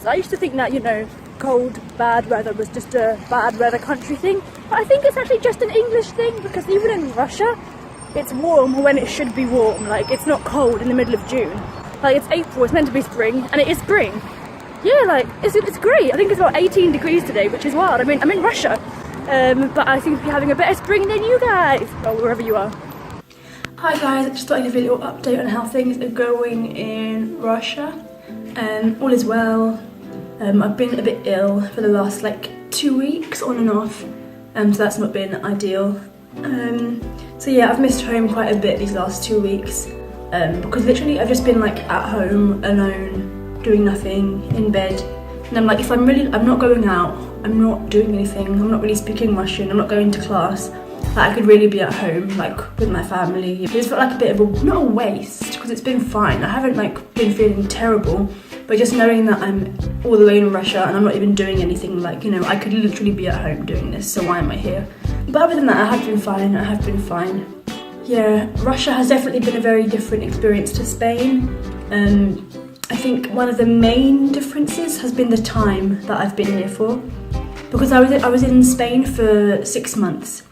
I used to think that, you know, cold, bad weather was just a bad weather country thing, but I think it's actually just an English thing, because even in Russia, it's warm when it should be warm. Like, it's not cold in the middle of June. Like, it's April, it's meant to be spring, and it is spring. Yeah, like, it's great. I think it's about 18 degrees today, which is wild. I mean, I'm in Russia, but I think we're having a better spring than you guys, or wherever you are. Hi guys, I just thought I'd give you a little update on how things are going in Russia. All is well. I've been a bit ill for the last like 2 weeks on and off, so that's not been ideal. So yeah, I've missed home quite a bit these last 2 weeks, because literally I've just been like at home alone, doing nothing, in bed, and I'm like, if I'm not going out, I'm not doing anything, I'm not really speaking Russian, I'm not going to class, like I could really be at home like with my family. It just felt like a bit of a, not a waste, because it's been fine. I haven't like been feeling terrible, but just knowing that I'm all the way in Russia and I'm not even doing anything, like, you know, I could literally be at home doing this, so why am I here? But other than that, I have been fine. Yeah, Russia has definitely been a very different experience to Spain. I think one of the main differences has been the time that I've been here for, because I was in Spain for 6 months.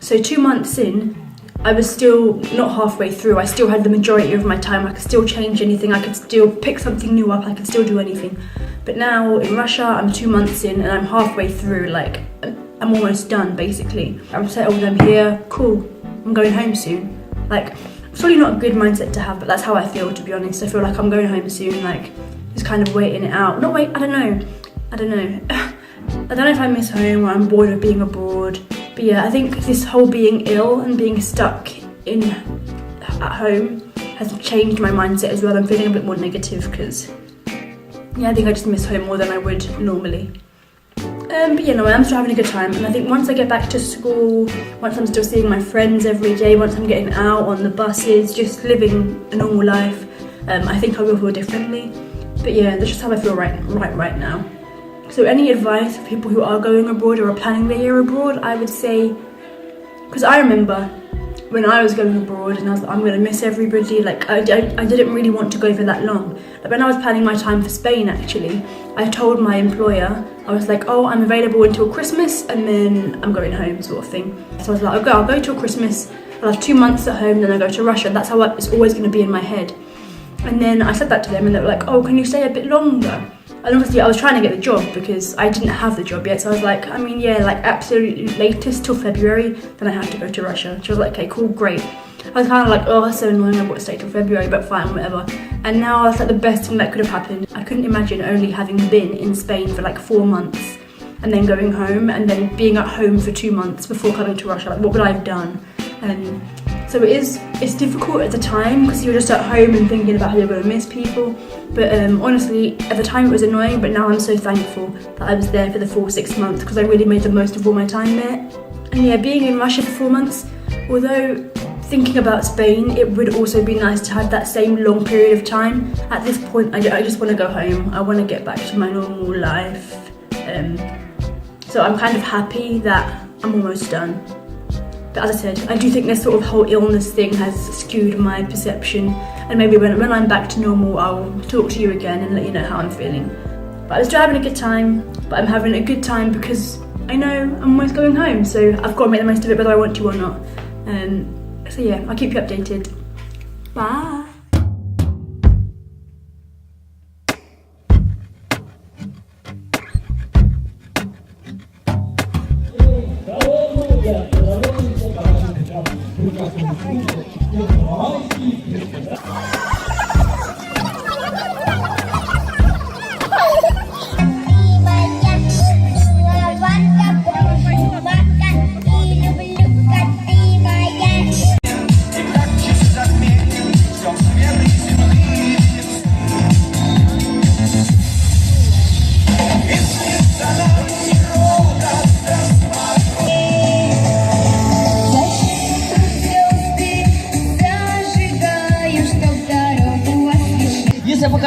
So 2 months in, I was still not halfway through. I still had the majority of my time. I could still change anything. I could still pick something new up. I could still do anything. But now in Russia, I'm 2 months in and I'm halfway through. Like, I'm almost done, basically. I'm settled, I'm here, cool. I'm going home soon. Like, it's probably not a good mindset to have, but that's how I feel, to be honest. I feel like I'm going home soon, like, just kind of waiting it out. I don't know. I don't know if I miss home or I'm bored of being abroad. But yeah, I think this whole being ill and being stuck at home has changed my mindset as well. I'm feeling a bit more negative because, yeah, I think I just miss home more than I would normally. But yeah, no, I'm still having a good time, and I think once I get back to school, once I'm still seeing my friends every day, once I'm getting out on the buses, just living a normal life, I think I will feel differently. But yeah, that's just how I feel right now. So any advice for people who are going abroad or are planning their year abroad, I would say, because I remember when I was going abroad and I was like, I'm going to miss everybody, like I didn't really want to go for that long. Like when I was planning my time for Spain, actually, I told my employer, I was like, oh, I'm available until Christmas and then I'm going home, sort of thing. So I was like, I'll go till Christmas, I'll have 2 months at home, then I'll go to Russia. That's how it's always going to be in my head. And then I said that to them and they were like, oh, can you stay a bit longer? And obviously I was trying to get the job because I didn't have the job yet, so I was like, I mean, yeah, like absolutely latest till February, then I have to go to Russia. She was like, okay, cool, great. I was kind of like, oh, that's so annoying, I've got to stay till February, but fine, whatever. And now that's like the best thing that could have happened. I couldn't imagine only having been in Spain for like 4 months and then going home and then being at home for 2 months before coming to Russia. Like, what would I have done? So it's difficult at the time because you're just at home and thinking about how you're going to miss people. But honestly, at the time it was annoying, but now I'm so thankful that I was there for the full 6 months because I really made the most of all my time there. And yeah, being in Russia for 4 months, although thinking about Spain, it would also be nice to have that same long period of time. At this point, I just want to go home. I want to get back to my normal life. So I'm kind of happy that I'm almost done. But as I said, I do think this sort of whole illness thing has skewed my perception, and maybe when I'm back to normal, I'll talk to you again and let you know how I'm feeling. But I'm still having a good time, but I'm having a good time because I know I'm almost going home, so I've got to make the most of it whether I want to or not. So yeah, I'll keep you updated. Bye! Don't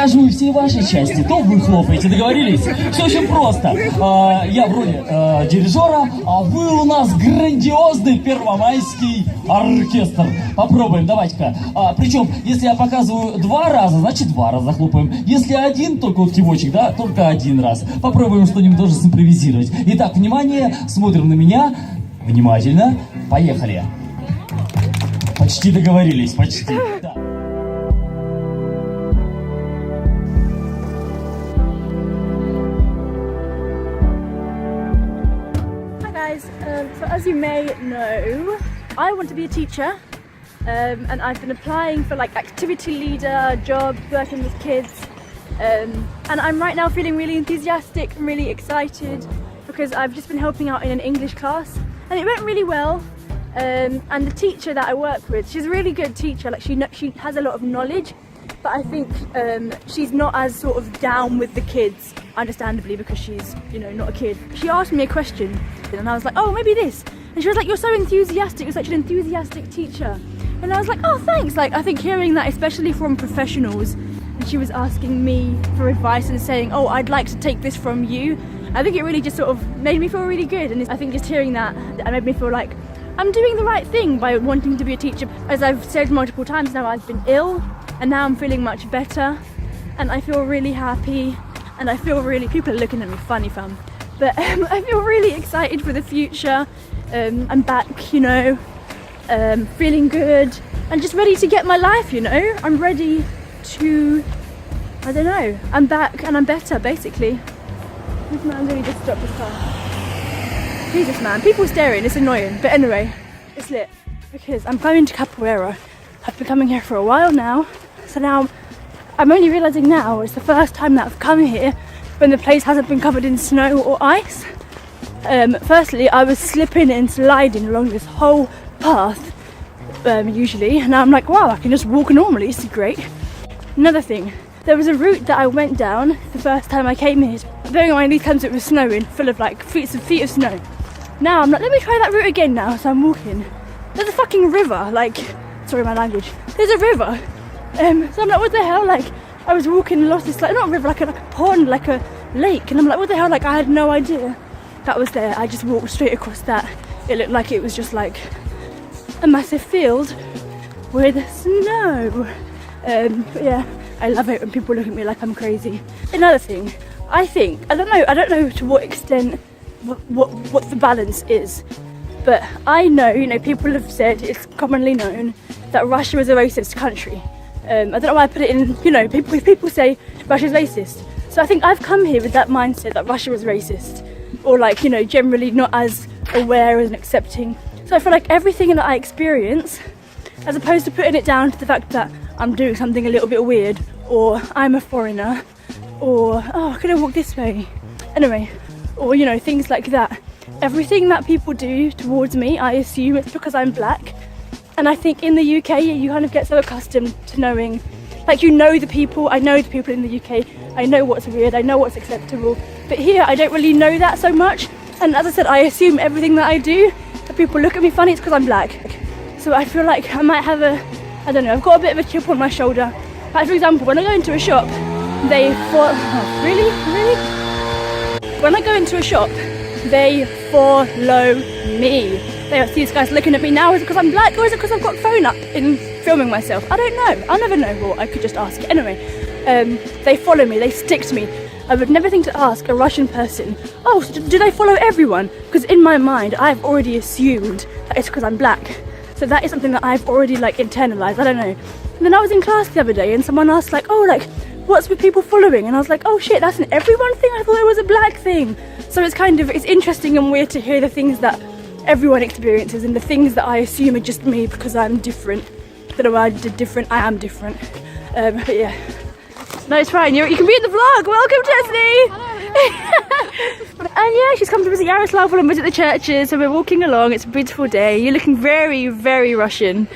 покажу все ваши части, то вы хлопаете, договорились? Все очень просто. Я в роли дирижера, а вы у нас грандиозный первомайский оркестр. Попробуем, давайте-ка. Причем, если я показываю 2 раза, значит 2 раза хлопаем. Если один только вот кивочек, да, только 1 раз. Попробуем что-нибудь тоже симпровизировать. Итак, внимание, смотрим на меня. Внимательно. Поехали. Почти договорились, почти. Да. Hi guys, so as you may know, I want to be a teacher and I've been applying for like activity leader jobs, working with kids and I'm right now feeling really enthusiastic and really excited because I've just been helping out in an English class and it went really well. And the teacher that I work with, she's a really good teacher, like she has a lot of knowledge, but I think she's not as sort of down with the kids, understandably, because she's, you know, not a kid. She asked me a question and I was like, oh, maybe this, and she was like, you're so enthusiastic, you're such an enthusiastic teacher, and I was like, oh, thanks. Like, I think hearing that, especially from professionals, and she was asking me for advice and saying, oh, I'd like to take this from you, I think it really just sort of made me feel really good. And I think just hearing that made me feel like I'm doing the right thing by wanting to be a teacher. As I've said multiple times now, I've been ill and now I'm feeling much better and I feel really happy and I feel really, people are looking at me funny fam, but I feel really excited for the future. I'm back, you know, feeling good and just ready to get my life, you know. I'm ready to, I don't know, I'm back and I'm better basically. This man really just stopped his car. Jesus man, people staring, it's annoying, but anyway, it's lit because I'm going to Capoeira. I've been coming here for a while now, so now I'm only realising now it's the first time that I've come here when the place hasn't been covered in snow or ice. Firstly, I was slipping and sliding along this whole path usually, and now I'm like, wow, I can just walk normally, this is great. Another thing, there was a route that I went down the first time I came here. Bearing in mind these times it was snowing, full of like feet of snow. Now I'm like, let me try that route again now, so I'm walking. There's a fucking river, like, sorry my language, there's a river. So I'm like, what the hell, like, I was walking and lost this, like, not a river, like a pond, like a lake, and I'm like, what the hell, like, I had no idea that was there. I just walked straight across that. It looked like it was just like a massive field with snow. But yeah, I love it when people look at me like I'm crazy. Another thing, I think, I don't know to what extent what the balance is, but I know, you know, people have said, it's commonly known that Russia is a racist country. I don't know why I put it in, you know, people say Russia's racist. So I think I've come here with that mindset that Russia is racist, or like, you know, generally not as aware and accepting. So I feel like everything that I experience, as opposed to putting it down to the fact that I'm doing something a little bit weird, or I'm a foreigner, or, oh, can I walk this way? Anyway, or, you know, things like that. Everything that people do towards me, I assume it's because I'm black. And I think in the UK, you kind of get so accustomed to knowing, like, you know the people, I know the people in the UK, I know what's weird, I know what's acceptable. But here, I don't really know that so much. And as I said, I assume everything that I do, that people look at me funny, it's because I'm black. So I feel like I might have I don't know, I've got a bit of a chip on my shoulder. Like, for example, when I go into a shop, they follow, really? When I go into a shop, they follow me. They see these guys looking at me now, is it because I'm black or is it because I've got phone up in filming myself? I don't know, I'll never know. Well, I could just ask. Anyway, they follow me, they stick to me. I would never think to ask a Russian person, oh, so do they follow everyone? Because in my mind, I've already assumed that it's because I'm black. So that is something that I've already like internalized, I don't know. And then I was in class the other day and someone asked like, oh, like, what's with people following? And I was like, oh shit, that's an everyone thing? I thought it was a black thing. So it's kind of, it's interesting and weird to hear the things that everyone experiences and the things that I assume are just me because I'm different. I don't know why I did different, I am different. But yeah. No, it's fine, you can be in the vlog. Welcome, Chesney! And yeah, she's come to visit Yaroslavl and visit the churches, so we're walking along. It's a beautiful day. You're looking very, very Russian.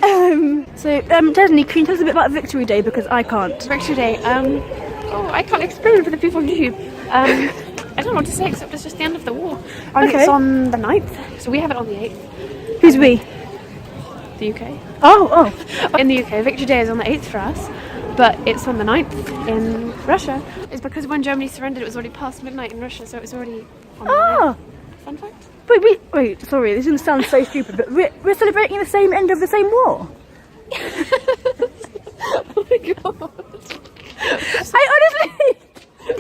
Chesney, can you tell us a bit about Victory Day, because I can't. Victory Day, I can't explain it for the people on YouTube. I don't know what to say except it's just the end of the war. Okay. It's on the 9th, so we have it on the 8th. Who's we? The UK. Oh. In the UK, Victory Day is on the 8th for us. but it's on the 9th in Russia. It's because when Germany surrendered, it was already past midnight in Russia, so it was already on the 9th. Fun fact. Wait, sorry, this is going to sound so stupid, but we're celebrating the same end of the same war? Oh my god. I honestly... I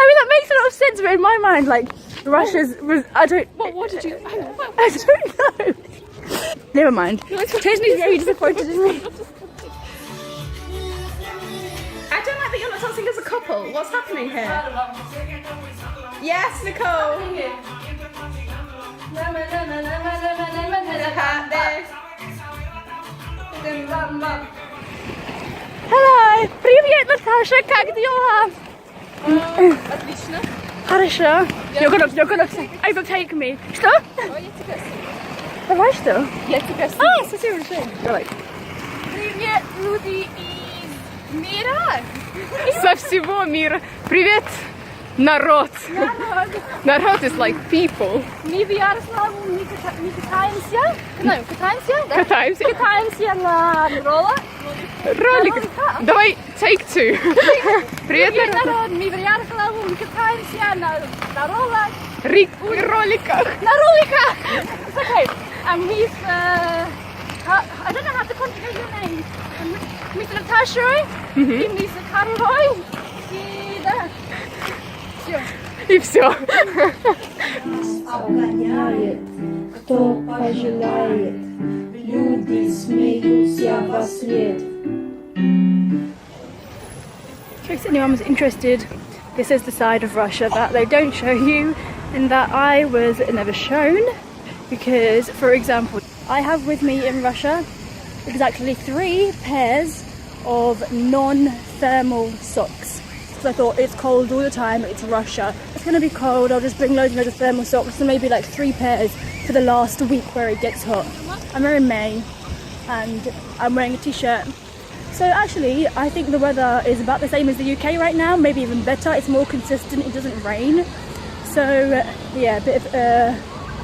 mean, that makes a lot of sense, but in my mind, like, Russia's... I don't... What did you... Hang on, what? I don't know. Never mind. Tasmi's very disappointed in me. I don't like that you're not dancing as a couple. What's happening here? Yes, Nicole. Hello! Привет, Natasha! Как дела? Отлично. Хорошо. You're gonna overtake me. Что? Давай что? Я тебя А, совсем решил. Давай. Привет, люди из мира. Со всего мира. Привет, народ. Народ is like people. Мы в Ярославу, мы катаемся. No, катаемся, да? Катаемся. Катаемся на Ролик. Давай, take two. Привет, Привет, народ. народ! Мы в Ярославу, мы катаемся на роллах. Роликах. На роликах! It's okay. And we've, I don't know how to conjugate your name. Mr. Natasha, и Mr. Karloy, и да. Все. И все. Обгоняет, кто пожелает, люди смеются во след. In case anyone was interested, this is the side of Russia that they don't show you and that I was never shown because, for example, I have with me in Russia exactly 3 pairs of non-thermal socks. Because I thought it's cold all the time, it's Russia. It's going to be cold, I'll just bring loads and loads of thermal socks and maybe like 3 pairs for the last week where it gets hot. I'm here in May and I'm wearing a t-shirt. So actually, I think the weather is about the same as the UK right now, maybe even better. It's more consistent, it doesn't rain. So yeah, a bit of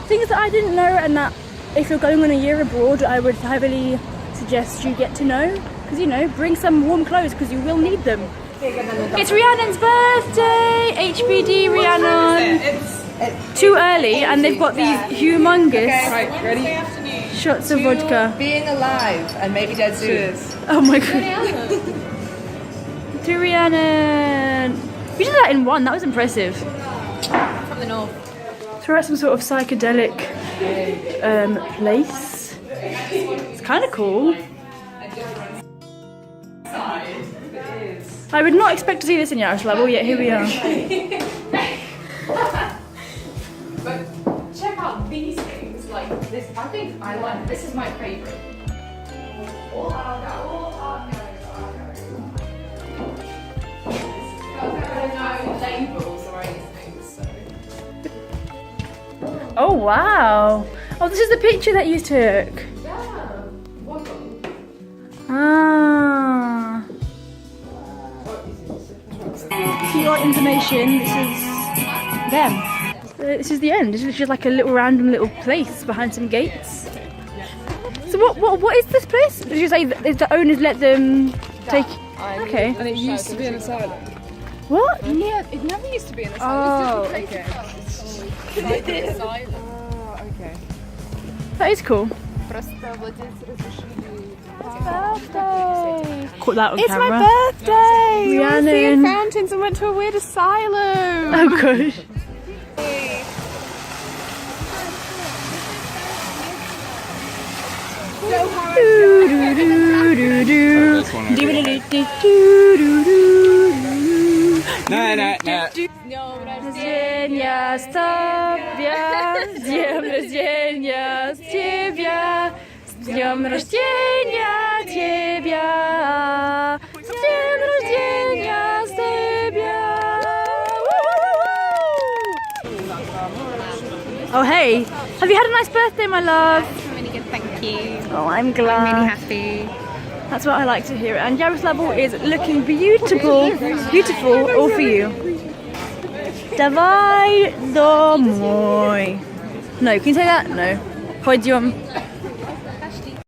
things that I didn't know and that if you're going on a year abroad, I would heavily suggest you get to know. Because, you know, bring some warm clothes because you will need them. It's Rhiannon's birthday! HBD Rhiannon! It's Too early and they've got these humongous right. Ready? shots of vodka. Being alive and maybe dead soon. Oh my god. To Rhiannon! You did that in one, that was impressive. From the north. So we're at some sort of psychedelic place. It's kind of cool. I would not expect to see this in Yaroslav, yet here we are. But check out these things, like this. I think I like this. Is my favorite. All our no labels or anything. So. Oh wow! Oh, this is the picture that you took. Yeah. Welcome. Ah. For your information, this is them. This is the end. This is just like a little random little place behind some gates. So what is this place? Did you say that the owners let them take? Okay. And it used to be an asylum. What? Yeah, it never used to be an Oh, asylum. okay. Like an asylum. Oh, okay. That is cool. Просто владельцы разрешили. Birthday. Caught that on It's camera. my birthday! We went to Rhiannon. fountains and went to a weird asylum. Oh gosh. Днем рождения с тебя, с днем рождения с тебя, с днем рождения тебя, с днем рождения с тебя. Oh hey, have you had a nice birthday, my love? Really good, thank you. Oh, I'm glad. Really happy. That's what I like to hear. And Yaroslav is looking beautiful, beautiful, all for you. Давай домой. No, can you say that? No. Пойдем